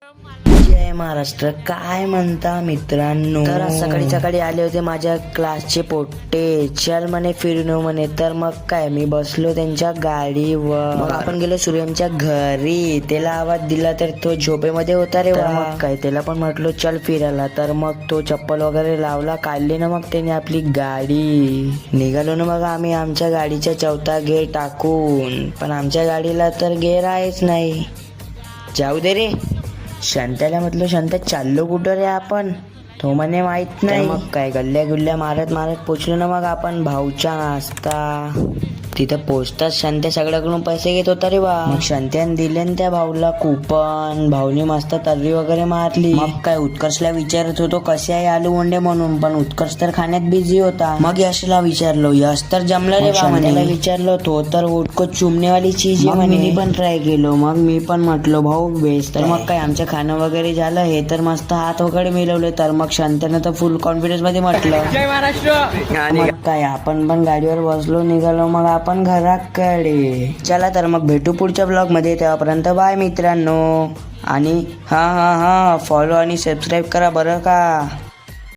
जय महाराष्ट्र. काय म्हणता मित्रांनो, तर आज सकाळी सकाळी आले होते माझ्या क्लासचे पोट्टे. चल म्हणे फिरून येऊ म्हणे. तर मग काय, मी बसलो त्यांच्या गाडीवर. मग आपण गेलो सूर्यमच्या घरी. त्याला आवाज दिला तर तो झोपेमध्ये होता रे. मग काय, त्याला पण म्हटलो चल फिरायला. तर मग तो चप्पल वगैरे लावला, काढली ना मग त्याने आपली गाडी. निघालो ना मग आम्ही आमच्या गाडीचा चौथा गेअर टाकून. पण आमच्या गाडीला तर गेअर आहेच नाही. जाऊ दे रे. शांत्याला म्हटलं, शांत्या चाललो कुठं रे आपण? तो म्हणे माहित नाही. मग काय, गल्ल्या गुल्ल्या मारत मारत पोचलो ना मग आपण भाऊच्या नाश्ता. तिथं पोचताच शांत्या सगळ्याकडून पैसे घेत होता रे बा. मग शांत्याने दिले ना त्या भाऊला कुपन. भाऊने मस्त तर्री वगैरे मारली. मग काय, उत्कर्षला विचारत होतो कसे आहे आलू वंडे म्हणून, पण उत्कर्ष तर खाण्यात बिझी होता. मग यशला विचारलो, यश तर जमलं रे बा म्हणे. विचारलो, तो तर ओटको चुमनेवाली चीज आहे म्हणे. मी पण ट्राय केलो. मग मी पण म्हटलो भाऊ बेस्ट. तर मग काय, आमचं खाणं वगैरे झालं. हे तर मस्त हात वगैरे मिळवले. तर मग शांत्यानं तर फुल कॉन्फिडन्स मध्ये म्हटलं जय महाराष्ट्र. मग काय, आपण पण गाडीवर बसलो, निघालो मग आपण घराकडे. चला तर मग भेटू पुढच्या ब्लॉग मध्ये. तेव्हापर्यंत बाय मित्रांनो. आणि हा फॉलो आणि सबस्क्राईब करा बरं का.